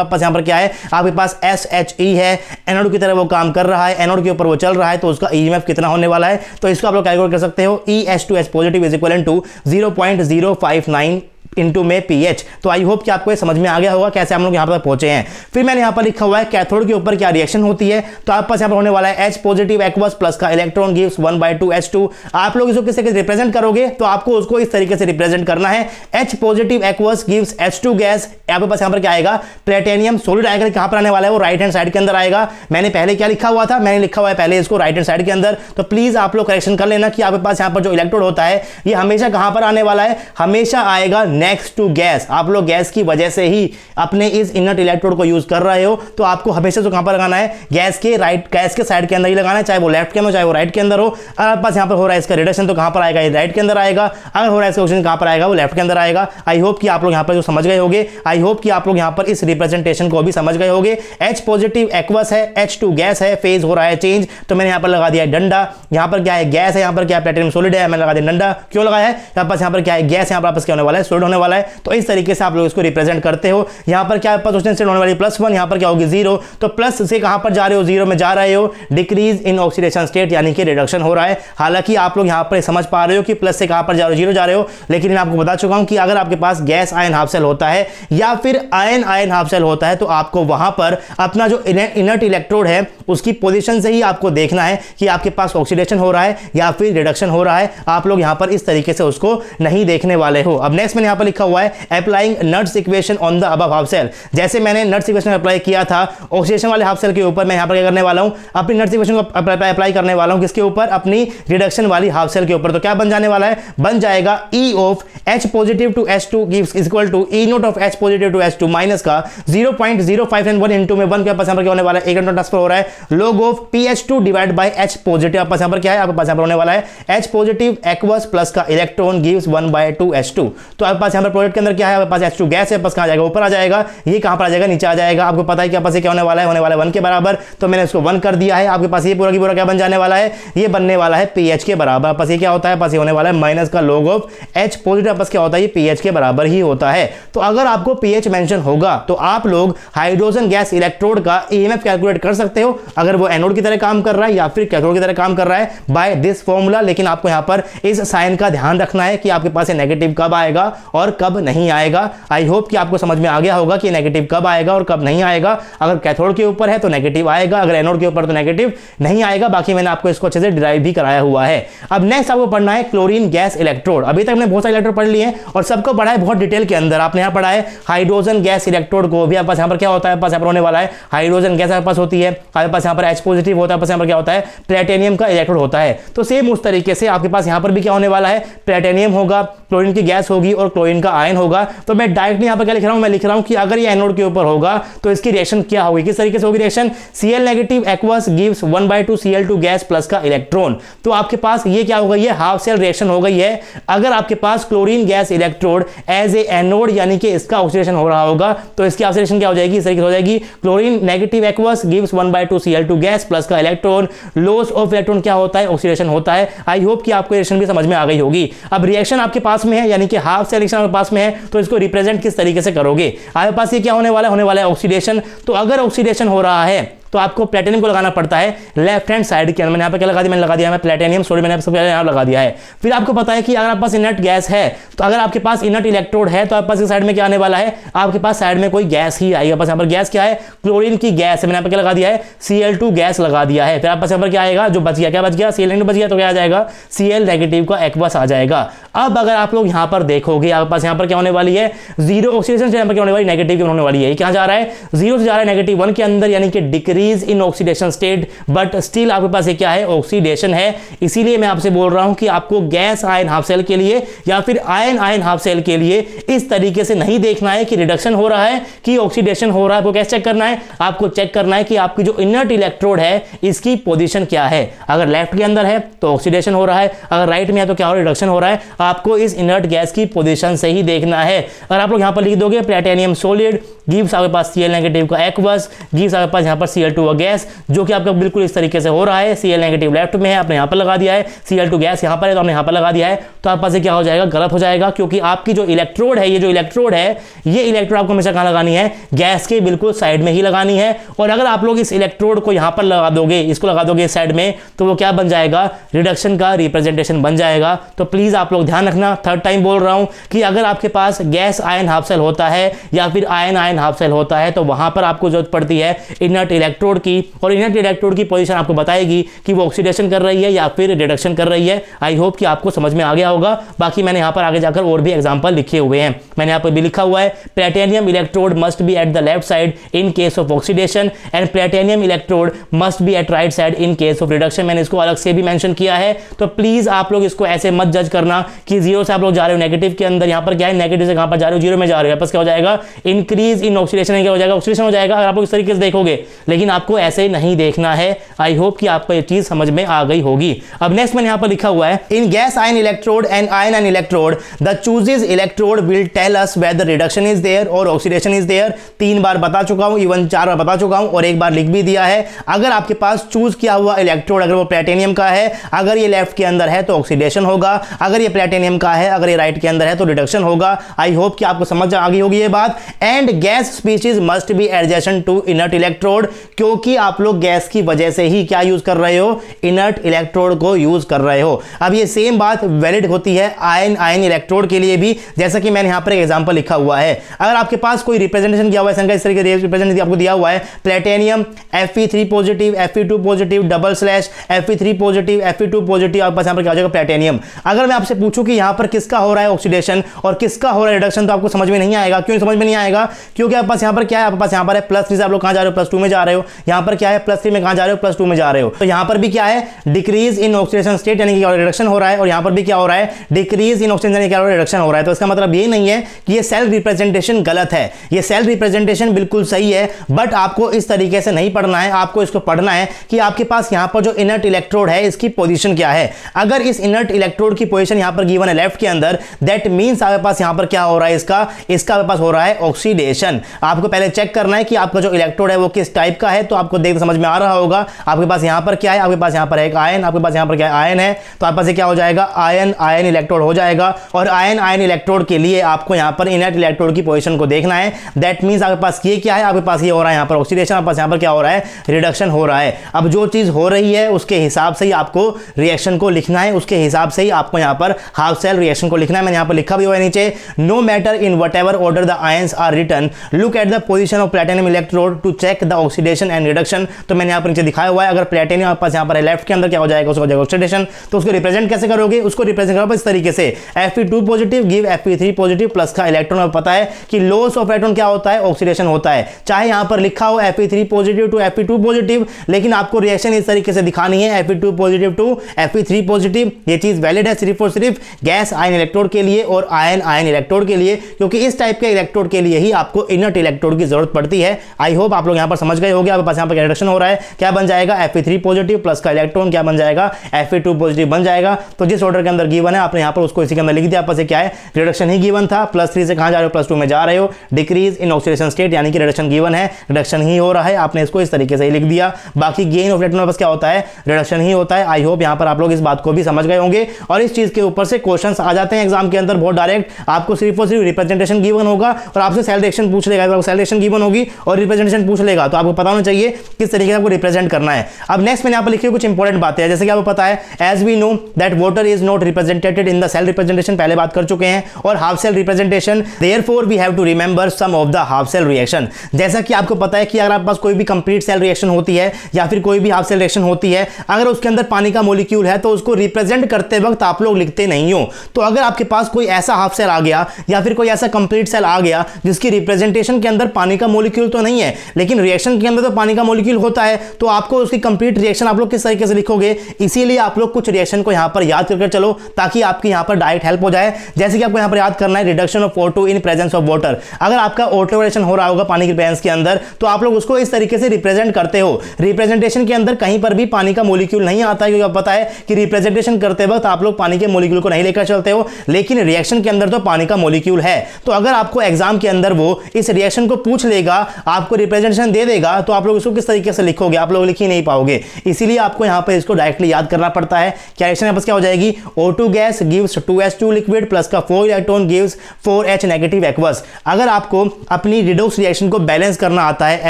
पास यहां पर क्या है आपके पास SHE है, एनोड की तरह वो काम कर रहा है, एनोड के ऊपर वो चल रहा है, तो उसका ईएमएफ कितना होने वाला है, तो इसको आप लोग कैलकुलेट कर सकते हो। EH2H positive is equal to 0.059 into में पीएच। तो आई होप कि आपको ये समझ में आ गया होगा कैसे हम लोग यहाँ पर पहुंचे हैं। फिर मैंने यहाँ पर लिखा हुआ है कैथोड के ऊपर क्या रिएक्शन होती है, तो आपके पास यहाँ पर होने वाला है H पॉजिटिव एक्वस प्लस का इलेक्ट्रॉन गिव्स 1/2 H2। आप लोग इसको किसी रिप्रेजेंट करोगे तो आपको उसको इस तरीके से रिप्रेजेंट करना है, H positive aqueous gives H2 gas. आपके पास यहाँ पर क्या आएगा, प्लेटिनियम सॉलिड आएगा। कहां पर आने वाला है, वो राइट हैंड साइड के अंदर आएगा। मैंने पहले क्या लिखा हुआ था, मैंने लिखा हुआ है पहले इसको राइट हैंड साइड के अंदर, तो प्लीज आप लोग करेक्शन कर लेना कि आपके पास यहाँ पर जो इलेक्ट्रोड होता है ये हमेशा कहां पर आने वाला है, हमेशा आएगा नेक्स्ट टू गैस। आप लोग गैस की वजह से ही अपने इस इनर्ट इलेक्ट्रोड को यूज कर रहे हो, तो आपको हमेशा कहां पर लगाना है, गैस के साइड के अंदर ही लगाना है, चाहे वो लेफ्ट के अंदर चाहे वो राइट के अंदर हो। अगर आपके पास यहां पर हो रहा है इसका रिडक्शन तो कहां पर आएगा, ये राइट के अंदर आएगा। अगर हो रहा है इसका ऑक्सीजन कहां पर आएगा, वो लेफ्ट के अंदर आएगा। आई होप कि आप लोग यहां पर जो समझ गए होंगे, आई होप कि आप लोग यहां पर इस रिप्रेजेंटेशन को भी समझ गए होंगे। H पॉजिटिव एक्वस है, H2 गैस है, फेज हो रहा है चेंज, तो मैंने यहां पर लगा दिया डंडा। यहां पर क्या है, गैस है, यहां पर क्या है, प्लेटिनियम सॉलिड है, मैंने लगा दिया डंडा। क्यों लगाया है, यहां पर क्या है, गैस, यहां पर आपस क्या होने वाला है, सॉलिड होने वाला है। तो इस तरीके से आप लोग इसको रिप्रेजेंट करते हो। यहां पर क्या ऑक्सीजन स्टेट होने वाली +1, यहां पर क्या होगी 0, तो प्लस से कहां पर जा रहे हो, 0 में जा रहे हो, डिक्रीज इन ऑक्सीडेशन स्टेट यानी कि रिडक्शन हो रहा है। हालांकि आप लोग यहां पर समझ पा रहे हो कि प्लस से कहां पर जा रहे हो, 0 जा रहे हो, लेकिन मैं आपको बता चुका हूं कि अगर आपके पास गैस आयन हाफ सेल होता है या फिर आयन आयन हाफ सेल होता है, तो आपको वहां पर अपना जो इनर्ट इलेक्ट्रोड है उसकी पोजीशन से ही आपको देखना है कि आपके पास ऑक्सीडेशन हो रहा है या फिर रिडक्शन हो रहा है। आप लोग यहां पर इस तरीके से उसको नहीं देखने वाले हो। अब नेक्स्ट मैंने यहां पर लिखा हुआ है अप्लाइंग नट्स equation on the above half cell. जैसे मैंने नट्स इक्वेशन अप्लाई किया था ऑक्सीडेशन वाले हाफ सेल के ऊपर, मैं यहां पर क्या करने वाला हूं, अपनी नट्स इक्वेशन को अप्लाई करने वाला हूं, किसके ऊपर, अपनी रिडक्शन वाली हाफ सेल के ऊपर। तो क्या बन जाने वाला है, बन जाएगा E of H positive to H2 gives equal to E not of H positive to H2 minus का 0.0591 इंटू में 1 के पास यहां पर क्या होने वाला है, इलेक्ट्रॉन ट्रांसफर हो रहा है, log of PH2 divide by H positive. आपके पास यहां पर क्या है, आपके पास यहां पर होने वाला है H पॉजिटिव एक्वस प्लस का इलेक्ट्रॉन गिव्स 1/2 H2। तो आपके पास यहां पर प्रोडक्ट के अंदर क्या है, आपके पास H2 गैस है, बस कहां जाएगा, ऊपर आ जाएगा, ये कहां पर आ जाएगा, नीचे आ जाएगा। आपको पता है कि आपके पास क्या होने वाला है, 1 के बराबर, तो मैंने इसको 1 कर दिया है। आपके पास ये पूरा की पूरा क्या बन जाने वाला है, ये बनने वाला है pH के बराबर। आपके पास ये क्या होता है, पास ये होने वाला है माइनस का log ऑफ H पॉजिटिव, आपस क्या होता है, ये pH के बराबर ही होता है। तो अगर आपको pH मेंशन होगा तो आप लोग हाइड्रोजन गैस इलेक्ट्रोड का EMF कैलकुलेट कर सकते हो, अगर वो एनोड की तरह काम कर रहा है या फिर कैथोड की तरह काम कर रहा है, बाय दिस फॉर्मूला। लेकिन आपको यहां पर इस साइन का ध्यान रखना है कि आपके पास ये नेगेटिव कब आएगा और कब नहीं आएगा। आई होप कि आपको समझ में आ गया होगा कि नेगेटिव कब आएगा और कब नहीं आएगा। अगर कैथोड के ऊपर है तो नेगेटिव आएगा, अगर एनोड के ऊपर तो नेगेटिव नहीं आएगा। बाकी मैंने आपको इसको अच्छे से डिराइव भी कराया हुआ है। अब नेक्स्ट आपको पढ़ना है क्लोरीन गैस इलेक्ट्रोड। अभी तक हमने बहुत सारे इलेक्ट्रोड पढ़ लिए हैं और सबको पढ़ा है बहुत डिटेल के अंदर। आपने यहां पढ़ा है हाइड्रोजन गैस इलेक्ट्रोड को भी। आपके पास यहां पर क्या होता है, पास यहां पर होने वाला है हाइड्रोजन गैस आपके पास होती है, आपके पास यहां पर H पॉजिटिव होता है, पास यहां पर क्या होता है, प्लेटिनियम का इलेक्ट्रोड होता है। तो सेम उस तरीके से आपके पास यहां पर भी क्या होने वाला है, प्लेटिनियम होगा, क्लोरीन की गैस होगी और क्लोरीन का आयन होगा। तो मैं डायरेक्टली यहां पर क्या लिख रहा हूं, मैं लिख रहा हूं कि अगर ये एनोड के ऊपर होगा तो इसकी रिएक्शन क्या होगी, किस तरीके से होगी reaction, Cl negative aqueous gives 1/2 Cl2 gas plus का इलेक्ट्रॉन। तो आपके पास ये क्या हो गई है, हाफ सेल रिएक्शन हो गई है। अगर आपके पास chlorine gas electrode as a anode यानी कि इसका ऑक्सीडेशन हो रहा होगा तो इसकी ऑक्सीडेशन क्या हो जाएगी, इस तरीके से हो जाएगी, chlorine negative aqueous gives 1/2 Cl2 gas plus का इलेक्ट्रॉन। लॉस ऑफ इलेक्ट्रॉन क्या होता है, ऑक्सीडेशन होता है। आई होप कि आपको रिएक्शन भी समझ में आ गई होगी। अब रिएक्शन आपके पास में है यानी कि हाफ सेल रिएक्शन आपके पास में है, तो इसको रिप्रेजेंट किस तरीके से करोगे। आपके पास ये क्या होने वाला है ऑक्सीडेशन। तो अगर ऑक्सीडेशन हो रहा है तो आपको प्लेटिनियम को लगाना पड़ता है लेफ्ट हैंड साइड के अंदर। मैंने यहाँ पे क्या लगा दिया, मैंने लगा दिया है प्लेटिनियम सॉरी, मैंने सबसे पहले यहाँ लगा दिया है। फिर आपको पता है कि अगर आपके पास इनर्ट गैस है तो अगर आपके पास इनर्ट इलेक्ट्रोड है तो आपके पास साइड में क्या आने वाला है, आपके पास साइड में कोई गैस ही आएगा। बस यहाँ पर गैस क्या है, क्लोरीन की गैस है। मैंने यहाँ पे क्या लगा दिया है, Cl2 गैस लगा दिया है। फिर आपके पास यहाँ पर क्या आएगा, जो बच गया, क्या बच गया, Cl बच गया, तो क्या आ जाएगा, Cl नेगेटिव का एक्वस आ जाएगा। अब अगर आप लोग यहाँ पर देखोगे, आपके पास यहाँ पर क्या होने वाली है, 0 ऑक्सीडेशन से यहाँ पर क्या होने वाली, नेगेटिव होने वाली है। क्या जा रहा है, 0 से जा रहा है -1 के अंदर, यानी कि decrease in oxidation state, but still आपके पास क्या है, ऑक्सीडेशन है। इसीलिए मैं आपसे बोल रहा हूं कि आपको गैस आयन हाफ सेल के लिए या फिर आयन आयन हाफ सेल के लिए इस तरीके से नहीं देखना है कि रिडक्शन हो रहा है कि ऑक्सीडेशन हो रहा है। आपको कैसे चेक करना है, आपको चेक करना है कि आपकी जो इनर्ट इलेक्ट्रोड है इसकी पोजीशन क्या है। अगर लेफ्ट के अंदर है तो ऑक्सीडेशन हो रहा है, अगर राइट में है तो क्या हो रहा है, रिडक्शन हो रहा है। आपको इस इनर्ट गैस की पोजीशन से ही देखना है। अगर आप लोग यहां पर लिख दोगे प्लेटिनियम सॉलिड गिव्स आपके पास Cl नेगेटिव का एक्वस गिव्स आपके पास यहां पर Cl2 Cl2 अ गैस, जो कि आपका बिल्कुल इस तरीके से हो रहा है। Cl नेगेटिव लेफ्ट में है, आपने यहाँ पर लगा दिया है, Cl2 गैस यहाँ पर है तो आपने यहाँ पर लगा दिया है, तो आपके पास क्या हो जाएगा, गलत हो जाएगा, क्योंकि आपकी जो इलेक्ट्रोड है, ये जो इलेक्ट्रोड है, ये इलेक्ट्रोड आपको हमेशा कहाँ लगानी है, गैस के बिल्कुल साइड में ही लगानी है। और अगर आप लोग इस इलेक्ट्रोड को यहाँ पर लगा दोगे, इसको लगा दोगे इस साइड में, तो वो क्या बन जाएगा, रिडक्शन का रिप्रेजेंटेशन बन जाएगा। तो प्लीज आप लोग ध्यान रखना, थर्ड टाइम बोल रहा हूं कि अगर आपके पास गैस आयन हाफ सेल होता है या फिर आयन आयन हाफ सेल होता है, तो वहां पर आपको जरूरत पड़ती है इनर्ट इलेक्ट्रोड की, और इनर्ट इलेक्ट्रोड की पोजीशन आपको बताएगी कि वो ऑक्सीडेशन कर रही है या फिर रिडक्शन कर रही है। आई होप कि आपको समझ में आ गया होगा। बाकी मैंने यहां पर आगे जाकर और भी एग्जांपल लिखे हुए हैं, मैंने यहां पर भी लिखा हुआ है, platinum electrode must be at the left side in case of oxidation and platinum electrode must be at right side in case of reduction. मैंने इसको अलग से भी मेंशन किया है, तो प्लीज आप लोग इसको ऐसे मत जज करना कि जीरो से आप लोग जा रहे हो नेगेटिव के अंदर, यहां पर क्या है, नेगेटिव से कहां पर जा रहे हो, जीरो में जा रहे हो, बस क्या हो जाएगा, इंक्रीज इन ऑक्सीडेशन, क्या हो जाएगा, ऑक्सीडेशन हो जाएगा, अगर आप लोग इस तरीके से देखोगे। लेकिन आपको ऐसे नहीं देखना है। आई होप कि आपको ये चीज समझ में आ गई होगी। अब नेक्स्ट मैंने यहां पर लिखा हुआ है, in gas ion electrode and ion ion electrode the chooses electrode will tell us whether reduction is there और ऑक्सीडेशन इज देयर। 3 बार बता चुका हूं, इवन 4 बार बता चुका हूं, और एक बार लिख भी दिया है। अगर आपके पास चूज किया हुआ इलेक्ट्रोड अगर वो प्लैटिनम का है, अगर ये लेफ्ट के अंदर है तो ऑक्सीडेशन होगा, अगर ये प्लैटिनम का है, अगर ये राइट के अंदर है तो रिडक्शन होगा। आई होप कि आपको समझ आ गई होगी ये बात। And gas species must be adjacent to inert electrode, क्योंकि आप लोग गैस की वजह से ही क्या यूज कर रहे हो, इनर्ट इलेक्ट्रोड को यूज कर रहे हो। अब ये सेम बात वैलिड होती है आयन आयन इलेक्ट्रोड के लिए भी, जैसा कि मैंने यहां पर एक एग्जांपल लिखा हुआ है। अगर आपके पास कोई रिप्रेजेंटेशन किया हुआ है, इस तरीके से रिप्रेजेंटेशन आपको दिया हुआ है, platinum Fe3 positive Fe2 positive double slash Fe3 positive Fe2 positive, आपके पास यहां पर क्या हो जाएगा, प्लैटिनम। अगर मैं आपसे पूछूं कि यहां पर किसका हो रहा है ऑक्सीडेशन और किसका हो रहा है रिडक्शन, तो आपको समझ में नहीं आएगा। क्यों समझ में नहीं आएगा, क्योंकि आपके पास यहां पर क्या है, आपके पास यहां पर है +3 से आप लोग कहां जा रहे हो, +2 में जा रहे हो। यहां पर क्या है, +3 में कहां जा रहे हो, +2 में जा रहे हो। तो यहां पर भी क्या है, डिक्रीज इन ऑक्सीडेशन स्टेट, यानी कि रिडक्शन हो रहा है, और यहां पर भी क्या हो रहा है, डिक्रीज इन ऑक्सीडेशन, क्या हो रहा है, रिडक्शन हो रहा है। तो इसका मतलब ये नहीं है कि ये सेल रिप्रेजेंटेशन गलत है, ये सेल रिप्रेजेंटेशन बिल्कुल सही है, बट आपको इस तरीके से नहीं पढ़ना है। आपको इसको पढ़ना है कि आपके पास यहां पर जो इनर्ट इलेक्ट्रोड है इसकी पोजीशन क्या है। अगर इस इनर्ट इलेक्ट्रोड की पोजीशन यहां पर गिवन है लेफ्ट के अंदर, दैट मींस आपके पास यहां पर क्या हो रहा है, इसका आपके पास हो रहा है ऑक्सीडेशन। आपको पहले चेक करना है कि आपका जो इलेक्ट्रोड है वो किस टाइप का है, तो आपको देखते समझ में आ रहा होगा। आपके पास यहां पर क्या है, आपके पास यहां पर एक आयन, आपके पास यहां पर क्या है, आयन है, तो आपके पास क्या हो जाएगा, आयन आयन इलेक्ट्रोड हो जाएगा। और आयन आयन इलेक्ट्रोड के लिए आपको यहां पर इनर्ट इलेक्ट्रोड की पोजीशन को देखना है। दैट मींस आपके पास ये क्या है, आपके पास ये हो रहा है यहां पर ऑक्सीडेशन, आपके पास यहां पर क्या हो रहा है, रिडक्शन हो रहा है। अब जो चीज हो रही है उसके हिसाब से ही आपको रिएक्शन को लिखना है, उसके हिसाब से ही आपको यहां पर हाफ सेल रिएक्शन को लिखना है। मैंने यहां पर लिखा भी हुआ है नीचे, no matter in whatever order the ions are written, look at the position of platinum electrode to check the oxidation and reduction. तो मैंने यहां पर नीचे दिखाया हुआ है, अगर प्लैटिनम आपके पास यहां पर लेफ्ट के अंदर क्या हो जाएगा, उसको हो जाएगा ऑक्सीडेशन। तो उसको रिप्रेजेंट कैसे करोगे, उसको रिप्रेजेंट करोगे इस तरीके से, Fe2 positive give Fe3 positive plus का इलेक्ट्रॉन। में पता है कि लॉस ऑफ इलेक्ट्रॉन क्या होता है, ऑक्सीडेशन होता है। चाहे यहां पर लिखा हो Fe3 positive to Fe2 positive, लेकिन आपको रिएक्शन इस तरीके से दिखानी है, Fe2 positive to Fe3 positive. ये चीज वैलिड है सिर्फ और सिर्फ गैस आयन इलेक्ट्रोड के लिए और आयन आयन इलेक्ट्रोड के लिए, क्योंकि इस टाइप के इलेक्ट्रोड के लिए ही आपको इनर्ट इलेक्ट्रोड की जरूरत पड़ती है। आई होप आप लोग यहां पर समझ गए होंगे। आपके पास यहां पर रिडक्शन हो रहा है, क्या बन जाएगा, Fe3 पॉजिटिव प्लस का इलेक्ट्रॉन क्या बन जाएगा, Fe2 पॉजिटिव बन जाएगा। तो जिस ऑर्डर के अंदर गिवन है आपने यहां पर उसको इसी के अंदर लिख दिया। आपस क्या है, रिडक्शन ही गिवन था, +3 से कहां जा रहे हो, +2 में जा रहे हो। डिक्रीज इन ऑक्सीडेशन स्टेट, यानी कि रिडक्शन गिवन है, रिडक्शन ही हो रहा है, आपने इसको इस तरीके से ही लिख दिया। बाकी गेन ऑफ इलेक्ट्रॉन बस क्या होता है, रिडक्शन ही होता है। आई होप यहां पर आप लोग इस बात को भी समझ गए होंगे। और इस चीज के ऊपर से क्वेश्चंस आ जाते हैं एग्जाम के अंदर बहुत डायरेक्ट, आपको सिर्फ और सिर्फ रिप्रेजेंटेशन गिवन होगा और आपसे सेल रिएक्शन पूछ लेगा। सेल रिएक्शन गिवन होगी और रिप्रेजेंटेशन पूछ लेगा, तो आपको पता होना चाहिए किस तरीके से आपको रिप्रेजेंट करना है। अब नेक्स्ट मैंने यहां पर लिखी हुई कुछ इंपॉर्टेंट बातें हैं, जैसे कि आपको पता है, as we know that water is not represented in the cell representation, पहले बात कर चुके हैं, और half cell representation, therefore we have to remember some of the half cell reaction. जैसा कि आपको पता है कि अगर आपके पास कोई भी कंप्लीट सेल रिएक्शन होती है या फिर कोई भी हाफ सेल रिएक्शन होती है, अगर उसके अंदर पानी का मॉलिक्यूल है तो उसको रिप्रेजेंट करते वक्त आप लोग लिखते नहीं हो। तो अगर आपके पास कोई ऐसा हाफ सेल आ गया या फिर कोई ऐसा कंप्लीट सेल आ गया जिसकी रिप्रेजेंटेशन के अंदर पानी का मॉलिक्यूल तो नहीं है, लेकिन रिएक्शन के अंदर तो पानी का मॉलिक्यूल होता है, तो आपको उसकी कंप्लीट रिएक्शन आप लोग किस तरीके से लिखोगे। इसीलिए आप लोग कुछ रिएक्शन को यहां पर याद करके चलो, ताकि आपकी यहां पर डायरेक्ट हेल्प हो जाए। जैसे कि आपको यहां पर याद करना है, reduction of O2 in presence of water. अगर आपका O2 रिएक्शन हो रहा होगा पानी की प्रेजेंस के अंदर, तो आप लोग उसको इस तरीके से रिप्रेजेंट करते हो। रिप्रेजेंटेशन के अंदर कहीं पर भी पानी का मॉलिक्यूल नहीं आता है, क्योंकि आपको पता है कि रिप्रेजेंटेशन करते वक्त आप लोग पानी के मॉलिक्यूल को नहीं लेकर चलते हो, लेकिन रिएक्शन के अंदर तो पानी का मॉलिक्यूल है। तो अगर आपको एग्जाम के अंदर वो इस रिएक्शन को पूछ लेगा, आपको रिप्रेजेंटेशन दे देगा, तो आप लोग इसको किस तरीके से लिखोगे, आप लोग लिख ही नहीं पाओगे। इसीलिए आपको यहाँ पर इसको डायरेक्टली याद करना पड़ता है। क्या रिएक्शन यहाँ पर क्या हो जाएगी, O2 gas gives 2H2 liquid plus का 4 electron gives 4H negative aqueous. अगर आपको अपनी रिडोक्स रिएक्शन को बैलेंस करना आता है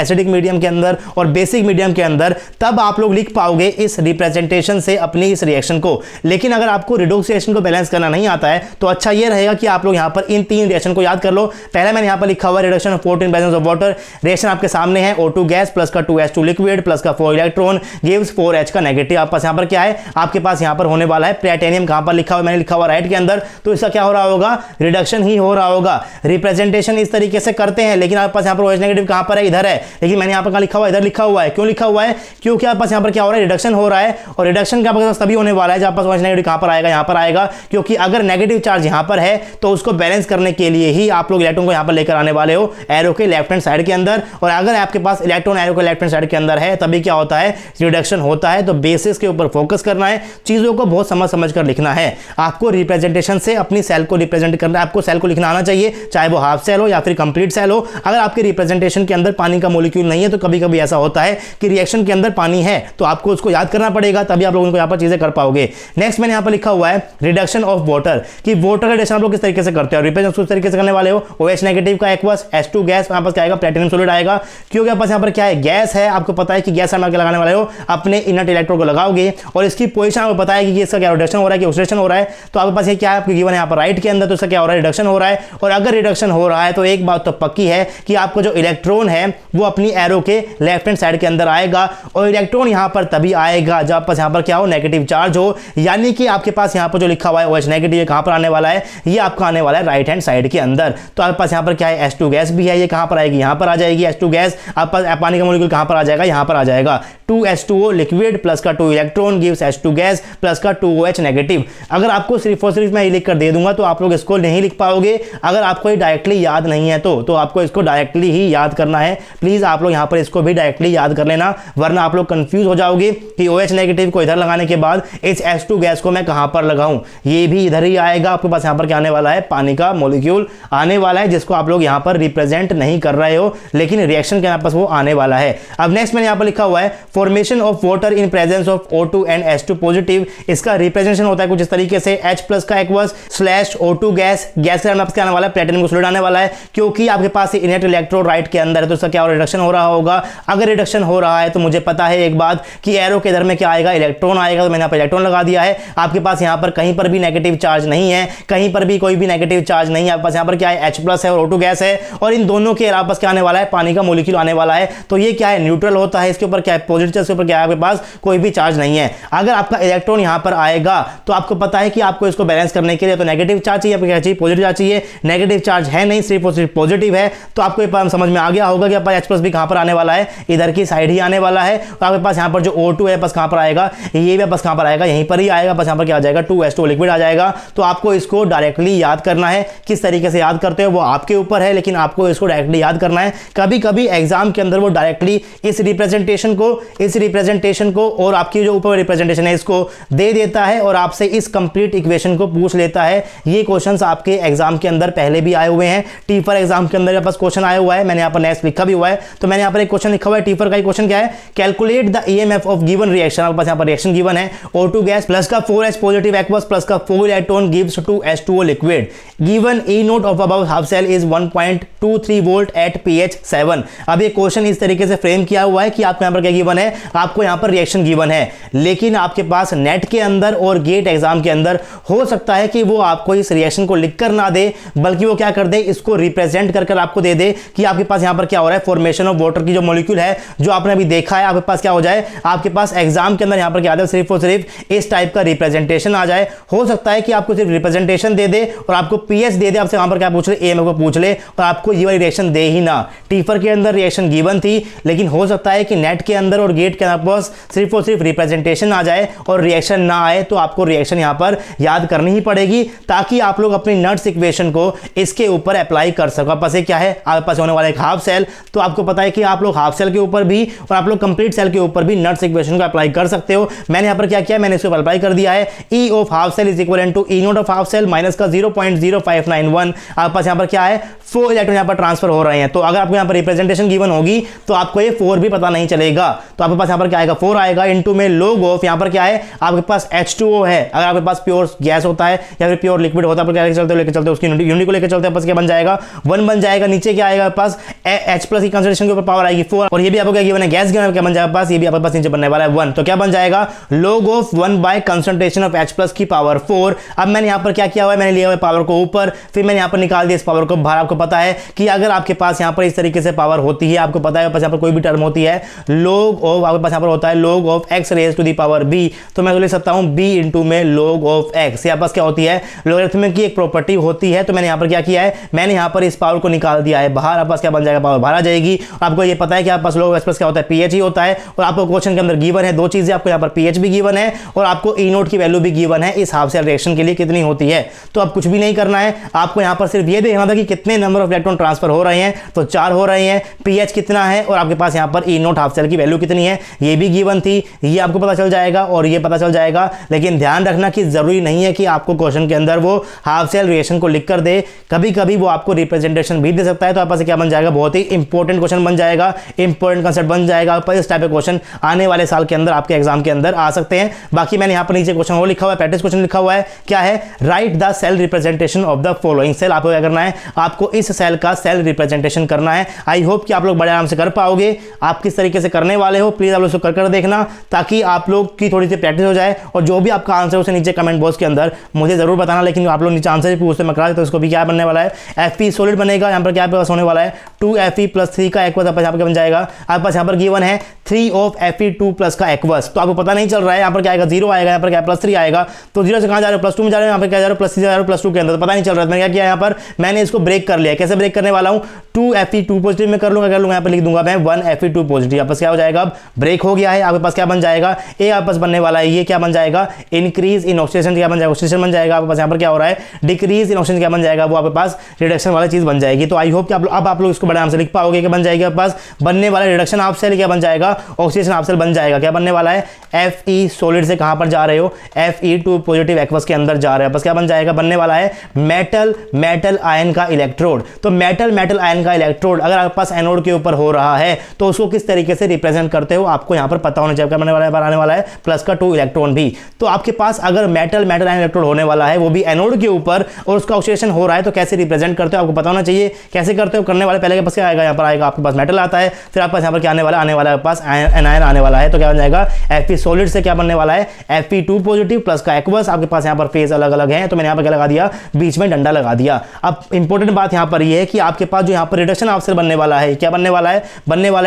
एसिडिक मीडियम के अंदर और बेसिक मीडियम के अंदर, तब आप लोग लिख पाओगे इस रिप्रेजेंटेशन से अपनी इस रिएक्शन को। लेकिन अगर आपको रिडोक्स रिएक्शन को बैलेंस करना नहीं आता है तो अच्छा ये रहेगा कि आप लोग यहां पर इन 3 रिएक्शन को याद कर लो। पहला मैंने यहां पर लिखा हुआ reduction of 14 balance of water. Reaction आपके सामने है, O2 गैस प्लस का 2H2 लिक्विड प्लस का 4 इलेक्ट्रॉन गिव्स 4H का नेगेटिव। आपके पास यहां पर क्या है, आपके पास यहां पर होने वाला है प्लैटिनम। कहां पर लिखा हुआ, मैंने लिखा हुआ राइट के अंदर, तो इसका क्या हो रहा होगा, रिडक्शन ही हो रहा होगा। रिप्रेजेंटेशन इस तरीके से करते हैं, लेकिन आपके पास यहां पर OH नेगेटिव कहां पर है, इधर है, लेकिन मैंने यहां पर लिखा हुआ, इधर लिखा हुआ है। क्यों लिखा हुआ है, क्योंकि आपके पास यहां पर क्या हो रहा है, रिडक्शन हो रहा है। और रिडक्शन का पास तभी होने वाला है जब आपके पास OH नेगेटिव कहां पर आएगा, यहां पर आएगा। क्योंकि अगर नेगेटिव चार्ज यहां पर है तो उसको बैलेंस करने के लिए ही आप लोग इलेक्ट्रॉन को यहां पर लेकर आने वाले हो एरो के लेफ्ट हैंड साइड के अंदर। और अगर आपके पास इलेक्ट्रॉन एरो के लेफ्ट हैंड साइड के अंदर है तभी क्या होता है, रिडक्शन होता है। तो बेसिस के ऊपर फोकस करना है, चीजों को बहुत समझ कर लिखना है। आपको रिप्रेजेंटेशन से अपनी सेल को रिप्रेजेंट करना है। आपको सेल को लिखना आना चाहिए, चाहे वो हाफ सेल हो या फिर कंप्लीट सेल हो। अगर आपके रिप्रेजेंटेशन के अंदर पानी का मॉलिक्यूल नहीं है तो कभी कभी ऐसा होता है कि रिएक्शन के अंदर पानी है, तो आपको उसको याद करना पड़ेगा, तभी आप लोग उनको यहां पर चीजें कर पाओगे। नेक्स्ट मैंने यहां पर लिखा हुआ है रिडक्शन ऑफ वाटर, कि वाटर का रिडक्शन आप लोग किस तरीके से करते हो, रिप्रेजेंटेशन उस तरीके से करने वाले हो। OH नेगेटिव का एक्वस, H2 गैस, यहां पर क्या आएगा, प्लैटिनम सॉलिड आएगा। क्योंकि आपके पास यहां पर क्या है, गैस है। आपको पता है कि गैस हम आगे लगाने वाले हो, अपने इनर्ट इलेक्ट्रोड को लगाओगे और इसकी पोजीशन आपको पता है कि इसका क्या रिडक्शन हो रहा है कि ऑक्सीडेशन हो रहा है। तो आपके पास ये क्या है, आपको गिवन है यहां पर राइट के अंदर, तो इसका क्या हो रहा है, रिडक्शन हो रहा है। और अगर रिडक्शन हो रहा है तो एक बात तो पक्की है कि आपको जो इलेक्ट्रॉन है वो अपनी एरो के लेफ्ट हैंड साइड के अंदर आएगा। और इलेक्ट्रॉन यहां पर तभी आएगा जब आपके पास यहां पर क्या हो, नेगेटिव चार्ज हो। यानी कि आपके पास यहां पर जो लिखा हुआ है OH नेगेटिव, ये कहां पर आने वाला है, ये आपका आने वाला है राइट हैंड साइड के अंदर। तो आपके पास यहां पर क्या है, H2 गैस भी है, ये कहां पर आएगी, यहां पर आ जाएगी H2 गैस। आपके पास पानी का मॉलिक्यूल कहां पर आ जाएगा, यहां पर आ जाएगा। 2H2O लिक्विड प्लस का 2 electron gives H2 gas plus का 2OH नेगेटिव। अगर आपको सिर्फ और सिर्फ मैं लिख कर दे दूंगा तो आप लोग इसको नहीं लिख पाओगे। अगर आपको ये डायरेक्टली याद नहीं है तो आपको इसको डायरेक्टली ही याद करना है। प्लीज आप लोग यहां पर इसको भी डायरेक्टली याद कर लेना, वरना आप लोग कंफ्यूज हो जाओगे कि OH नेगेटिव को इधर लगाने के बाद इस H2 गैस को मैं कहां पर लगाऊं, ये भी इधर ही आएगा। आपके पास यहां पर क्या आने वाला है, पानी का मॉलिक्यूल आने वाला है, जिसको आप लोग यहां पर रिप्रेजेंट नहीं कर रहे हो, लेकिन रिएक्शन के पास वो आने वाला है। अब नेक्स्ट मैंने यहां पर लिखा हुआ है formation of water in presence of O2 and H2 positive. इसका रिप्रेजेंटेशन होता है कुछ इस तरीके से, H प्लस का aqueous slash O2 gas, gas के आपके आने वाला है प्लैटिनम सॉलिड आने वाला है। क्योंकि आपके पास इनर्ट इलेक्ट्रोड राइट के अंदर है तो इसका क्या रिडक्शन हो रहा होगा। अगर रिडक्शन हो रहा है तो मुझे पता है एक बात कि एरो के इधर में क्या आएगा, इलेक्ट्रॉन आएगा। तो मैंने यहां पर इलेक्ट्रॉन लगा दिया है। आपके पास यहां पर कहीं पर भी नेगेटिव चार्ज नहीं है, कहीं पर भी कोई भी नेगेटिव चार्ज नहीं है। आपके पास यहां पर क्या है, H प्लस है और O2 गैस है, और इन दोनों के आपस क्या आने वाला है, पानी का मॉलिक्यूल आने वाला है। तो ये क्या है, न्यूट्रल होता है। इसके ऊपर क्या है, पॉजिटिव चार्ज के ऊपर क्या है, आपके पास कोई भी चार्ज नहीं है। अगर आपका इलेक्ट्रॉन यहां पर आएगा तो आपको पता है कि आपको इसको बैलेंस करने के लिए तो नेगेटिव चार्ज चाहिए, आपको क्या चाहिए, पॉजिटिव चार्ज चाहिए। नेगेटिव चार्ज है नहीं, सिर्फ और सिर्फ पॉजिटिव है। तो आपको ये समझ में आ गया होगा कि आपका H प्लस भी कहां पर आने वाला है, इधर की साइड ही आने वाला है। तो आपके पास यहां पर जो O2 है बस कहां पर आएगा, ये भी बस कहां पर आएगा, यहीं पर ही आएगा। बस यहां पर क्या आ जाएगा, 2H2 लिक्विड आ जाएगा। तो आपको इसको डायरेक्टली याद करना है। किस तरीके से याद करते हो वो आपके ऊपर है, लेकिन आपको इसको डायरेक्टली याद करना है। कभी कभी एग्जाम के अंदर वो डायरेक्टली इस रिप्रेजेंटेशन को और आपकी जो ऊपर रिप्रेजेंटेशन है इसको दे देता है और आपसे इस कंप्लीट इक्वेशन को पूछ लेता है। ये क्वेश्चंस आपके एग्जाम के अंदर पहले भी आए हुए हैं। टीफर एग्जाम के अंदर पास क्वेश्चन आया हुआ है, मैंने यहाँ पर नेक्स्ट लिखा भी हुआ है। तो मैंने यहाँ पर एक क्वेश्चन लिखा हुआ है टीफर का। क्वेश्चन क्या है, calculate the EMF of given reaction. आपके पास यहाँ पर रिएक्शन गिवन है, O2 गैस प्लस का 4H पॉजिटिव एक्वस प्लस का 4 electron gives 2H2O liquid. Given E naught of about half cell is 1.23 volt at pH 7। अब ये क्वेश्चन इस तरीके से फ्रेम किया हुआ है कि आपको यहाँ पर क्या गिवन है, आपको यहाँ पर रिएक्शन गिवन है, लेकिन आपके पास नेट के अंदर और गेट एग्जाम के अंदर हो सकता है कि वो आपको इस रिएक्शन को लिख कर ना दे, बल्कि वो क्या कर दे, इसको रिप्रेजेंट कर आपको दे दे कि आपके पास यहाँ पर क्या हो रहा है, फॉर्मेशन ऑफ वाटर की जो मॉलिक्यूल है जो आपने अभी देखा है, आपके पास क्या हो जाए, आपके पास एग्जाम के अंदर यहाँ पर क्या आ जाए, सिर्फ और सिर्फ इस टाइप का रिप्रेजेंटेशन आ जाए। हो सकता है कि आपको सिर्फ रिप्रेजेंटेशन दे दे और आपको पीएच दे दे, आपसे यहाँ पर क्या पूछ ले, EMF को पूछ ले और आपको ये वाली रिएक्शन दे ही ना। टीफर के अंदर रिएक्शन गिवन थी, लेकिन हो सकता है कि नेट के अंदर और गेट के पास सिर्फ और सिर्फ रिप्रेजेंटेशन आ जाए और रिएक्शन ना आए, तो आपको रिएक्शन यहाँ पर याद करनी ही पड़ेगी ताकि आप लोग अपनी नट्स इक्वेशन को इसके ऊपर अप्लाई कर सको। आपके पास क्या है, आपके पास होने वाला एक हाफ सेल, तो आपको पता है कि आप लोग हाफ सेल के ऊपर भी और आप लोग कंप्लीट सेल के ऊपर भी नट्स इक्वेशन को अप्लाई कर सकते हो। मैंने यहाँ पर क्या किया, मैंने इसको अप्लाई कर दिया है। E of half cell is equal to E naught of half cell minus का 0.0591। आपके पास यहाँ पर क्या है, 4 इलेक्ट्रॉन यहाँ पर ट्रांसफर हो रहे हैं। तो अगर आपको यहाँ पर रिप्रेजेंटेशन गिवन होगी तो आपको ये 4 भी पता नहीं चलेगा। तो आपके पास यहाँ पर क्या आएगा 4 आएगा, इनटू में log ऑफ यहाँ पर क्या है आपके पास H2O है। अगर आपके पास प्योर गैस होता है या फिर प्योर लिक्विड होता है तो क्या लेके चलते हो उसकी यूनिट को लेकर चलते हैं, क्या बन जाएगा 1 बन जाएगा। नीचे क्या आएगा पास H प्लस की कंसंट्रेशन के ऊपर पावर आएगी 4, और ये भी आपको क्या गिवन है गैस गिवन, क्या बन जाएगा पास, ये भी आपके पास नीचे बनने वाला है 1। तो क्या बन जाएगा log of 1 by concentration of H plus की पावर 4। अब मैंने यहाँ पर क्या किया हुआ है, मैंने लिया हुआ है पावर को ऊपर, फिर मैंने यहाँ पर निकाल दिया इस पावर को बाहर। आपको पता है कि अगर आपके पास यहाँ पर इस तरीके से पावर होती है, आपको पता है यहाँ पर कोई भी टर्म होती है log ऑफ, आपके पास यहाँ पर होता है log of x raise to the power b, तो मैं लिख सकता हूँ b इंटू में log ऑफ x। यहाँ पास क्या होती है लॉगरिथमिक की एक प्रॉपर्टी होती है। तो मैंने यहाँ पर क्या किया है, मैंने यहाँ पर इस पावर को निकाल दिया है बाहर। आपके पास क्या बन जाएगा पावर बाहर आ जाएगी। आपको ये पता है कि आपके पास log ऑफ x प्लस क्या होता है pH ही होता है, और आपको क्वेश्चन के अंदर गिवन है दो चीजें, आपको यहाँ पर pH भी गिवन है और आपको E नोट की वैल्यू भी गिवन है इस हाफ सेल रिएक्शन के लिए कितनी होती है। तो अब कुछ भी नहीं करना है, आपको यहाँ पर सिर्फ ये देखना था कि कितने नंबर ऑफ इलेक्ट्रॉन ट्रांसफर हो रहे हैं, तो 4 हो रहे हैं, pH कितना है और आपके पास यहाँ पर E नोट हाफ सेल की वैल्यू कितनी है ये भी गिवन थी, ये आपको पता चल जाएगा और ये पता चल जाएगा। लेकिन ध्यान रखना कि जरूरी नहीं है कि आपको क्वेश्चन के अंदर वो हाफ सेल रिएक्शन को लिख कर दे, कभी कभी वो आपको रिप्रेजेंटेशन भी दे सकता है। तो आपके पास क्या बन जाएगा, बहुत ही इंपॉर्टेंट क्वेश्चन बन जाएगा, इंपॉर्टेंट कंसेप्ट बन जाएगा। पर इस टाइप के क्वेश्चन आने वाले साल के अंदर आपके एग्जाम के अंदर आ सकते हैं। बाकी मैंने यहाँ पर नीचे क्वेश्चन वो लिखा हुआ है, प्रैक्टिस क्वेश्चन लिखा हुआ है, क्या है write the cell representation of the following cell. आपको क्या करना है, आपको इस सेल का सेल रिप्रेजेंटेशन करना है। आई होप कि आप लोग बड़े आराम से कर पाओगे। आप किस तरीके से करने वाले हो प्लीज आप लोग कर कर देखना, ताकि आप लोग की थोड़ी सी प्रैक्टिस हो जाए। और जो भी आपका आंसर उसे नीचे कमेंट बॉक्स के अंदर मुझे जरूर बताना। लेकिन आप लोग नीचे आंसर ही पूछते मैं करा देता हूं, इसको भी क्या बनने वाला है Fe सॉलिड बनेगा। यहाँ पर क्या पास होने वाला है 2Fe प्लस 3 का एक्वस। यहाँ पर बन जाएगा आपके पास यहाँ पर गिवन है 3 ऑफ Fe2 प्लस का एक्वस। तो आपको पता नहीं चल रहा है यहाँ पर क्या आएगा 0 आएगा, यहाँ पर क्या प्लस 3 आएगा। तो 0 से कहाँ जा रहे हो प्लस 2 में जा रहे हो, यहाँ पर क्या जा रहे हो प्लस 3 जा रहे हो प्लस 2 के अंदर, तो पता नहीं चल रहा है। मैंने क्या किया यहाँ पर, मैंने इसको ब्रेक कर लिया। कैसे ब्रेक करने वाला हूँ 2Fe2 पॉजिटिव में कर लूंगा, यहाँ पर लिख दूंगा मैं 1Fe2 पॉजिटिव। आपस क्या हो जाएगा अब ब्रेक हो गया है। आपके पास क्या बन जाएगा ए आपस बनने वाला है, ये क्या बन जाएगा इंक्रीज इन ऑक्सीडेशन, क्या बन जाएगा ऑक्सीडेशन बन जाएगा। आपके पास यहाँ पर क्या हो रहा है डिक्रीज इन ऑक्सीडेशन, क्या बन जाएगा वो आपके पास रिडक्शन वाला चीज बन जाएगी। तो आई होप कि अब आप लोग इसको बड़े आराम से लिख पाओगे। क्या बन जाएगा आपके पास बनने वाला रिडक्शन हाफ सेल, क्या बन जाएगा ऑक्सीडेशन हाफ सेल बन जाएगा। क्या बनने वाला है Fe सॉलिड से कहां पर जा रहे हो Fe2 पॉजिटिव एक्वस के अंदर जा रहे हो। बस क्या बन जाएगा बनने वाला है मेटल आयन का इलेक्ट्रोड। तो मेटल आयन का इलेक्ट्रोड अगर आपके पास एनोड के ऊपर हो रहा है तो उसको किस तरीके से रिप्रेजेंट करते हो आपको यहां पर पता होना चाहिए। क्या बनने वाला है आने वाला है प्लस का 2 इलेक्ट्रॉन भी। तो आपके पास अगर मेटल आयन इलेक्ट्रोड होने वाला है वो भी एनोड के ऊपर और उसका ऑक्सीडेशन हो रहा है तो कैसे रिप्रेजेंट करते हो आपको पता होना चाहिए। कैसे करते हो करने वाले पहले के पास क्या आएगा, यहाँ पर आएगा आपके पास मेटल आता है, फिर आपके पास यहाँ पर क्या आने वाला है आपके पास एनायन आने वाला है। तो क्या बन जाएगा Fe सॉलिड से क्या बनने वाला है Fe2 पॉजिटिव प्लस का एक्वस। आपके पास यहाँ पर फेज अलग अलग है तो मैंने यहाँ पर क्या लगा दिया बीच में डंडा लगा दिया। अब इंपॉर्टेंट बात यहाँ पर यह है कि आपके पास जो यहाँ पर रिडक्शन हाफ सेल बनने वाला है, क्या बनने वाला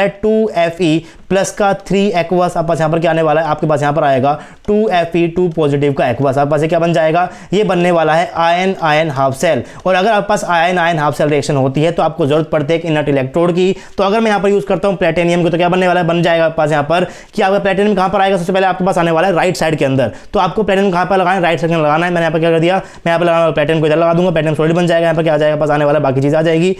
है 2Fe प्लस का 3 एक्वस। आपके पास यहाँ पर क्या आने वाला है आपके पास यहाँ पर आएगा 2Fe2 पॉजिटिव का एक्वस। आपके पास क्या बन जाएगा ये बनने वाला है आयन हाफ सेल। और अगर आपके पास आयन हाफ सेल रिएक्शन होती है तो आपको जरूरत पड़ती है एक इनर्ट इलेक्ट्रोड की। तो अगर मैं यहाँ पर यूज करता हूँ प्लेटिनियम को तो क्या बनने वाला है बन जाएगा आपके पास यहाँ पर कि आपका प्लेटिनियम कहाँ पर आएगा, सबसे पहले आपके पास आने वाला है राइट साइड के अंदर। तो आपको प्लेटिनियम कहाँ पर लगाना है राइट साइड में लगाना है। मैंने यहाँ पर क्या कर दिया, मैं यहाँ पर लगाना प्लेटिनियम को इधर लगा दूंगा, प्लेटिनियम सॉलिड बन जाएगा। यहाँ पर क्या आ जाएगा पास आने वाला बाकी चीज आ जाएगी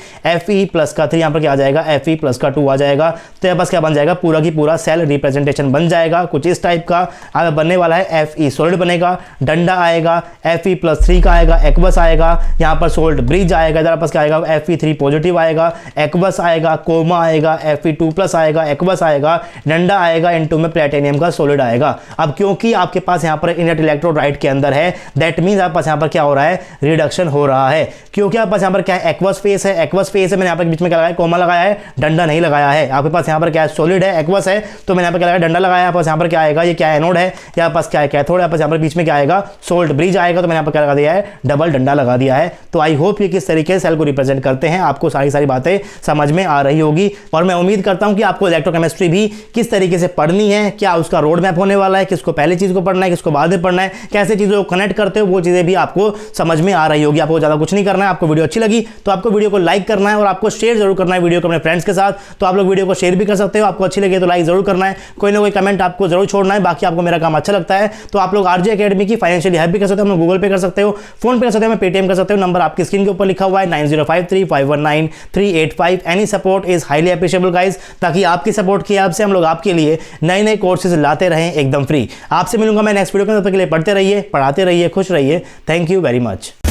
Fe प्लस का 3, यहाँ पर क्या आ जाएगा Fe प्लस का 2 आ जाएगा। तो यहाँ पास क्या बन जाएगा पूरा की पूरा सेल रिप्रेजेंटेशन बन जाएगा कुछ इस टाइप का। अब बनने वाला है Fe सॉलिड बनेगा, डंडा आएगा Fe प्लस 3 का आएगा, एक्वस आएगा, यहाँ पर सोल्ट ब्रिज आएगा, इधर आपस क्या आएगा Fe3 पॉजिटिव आएगा, एक्वस आएगा, कोमा आएगा, Fe2 प्लस आएगा, एक्वस आएगा, डंडा आएगा, इनटू में प्लेटिनियम का सॉलिड आएगा। अब क्योंकि आपके पास यहाँ पर इनर्ट इलेक्ट्रोड राइट के अंदर है दैट मींस आपके पास यहाँ पर क्या हो रहा है रिडक्शन हो रहा है। क्योंकि आपके पास यहाँ पर क्या है एक्वस फेस है, एक्वस फेस है, मैंने यहाँ पर बीच में क्या लगाया कोमा लगाया है, डंडा नहीं लगाया है। आपके पास यहाँ पर क्या है सॉलिड है, एक्वस है, तो मैंने यहाँ पर क्या लगाया डंडा लगाया। आपके पास यहाँ पर क्या आएगा ये क्या एनोड है, यहाँ पास क्या है कैथोड है, यहाँ पर बीच में क्या आएगा सोल्ट ब्रिज आएगा। तो मैंने यहाँ पर क्या लगा दिया है डबल डंडा लगा दिया है। तो आई होप ये किस तरीके से सेल को रिप्रेजेंट करते हैं आपको सारी बातें समझ में आ रही होगी। और मैं उम्मीद करता हूं कि आपको इलेक्ट्रोकेमिस्ट्री भी किस तरीके से पढ़नी है, क्या उसका रोड मैप होने वाला है, किसको पहले चीज को पढ़ना है, किसको बाद में पढ़ना है, कैसे चीजों को कनेक्ट करते हो वो चीजें भी आपको समझ में आ रही होगी। आपको ज्यादा कुछ नहीं करना है। आपको वीडियो अच्छी लगी तो आपको वीडियो को लाइक करना है और आपको शेयर जरूर करना है वीडियो को अपने फ्रेंड्स के साथ। तो आप लोग वीडियो को शेयर भी कर सकते हो, आपको अच्छी लगे तो लाइक जरूर करना है, कोई ना कोई कमेंट आपको जरूर छोड़ना है। बाकी आपको मेरा काम अच्छा लगता है तो आप लोग आरजे एकेडमी की फाइनेंशियली हेल्प भी कर सकते हो, गूगल पे कर सकते हो, फोन पे कर सकते हो, पेटीएम कर सकते हो। नंबर आपकी स्क्रीन के ऊपर लिखा हुआ है 9053519385। Any support is highly appreciable guys, ताकि आपकी सपोर्ट की आपसे हम लोग आपके लिए नए नए कोर्सेज लाते रहें एकदम फ्री। आपसे मिलूंगा मैं नेक्स्ट वीडियो में, तब तक के लिए पढ़ते रहिए, पढ़ाते रहिए, खुश रहिए। Thank you very much.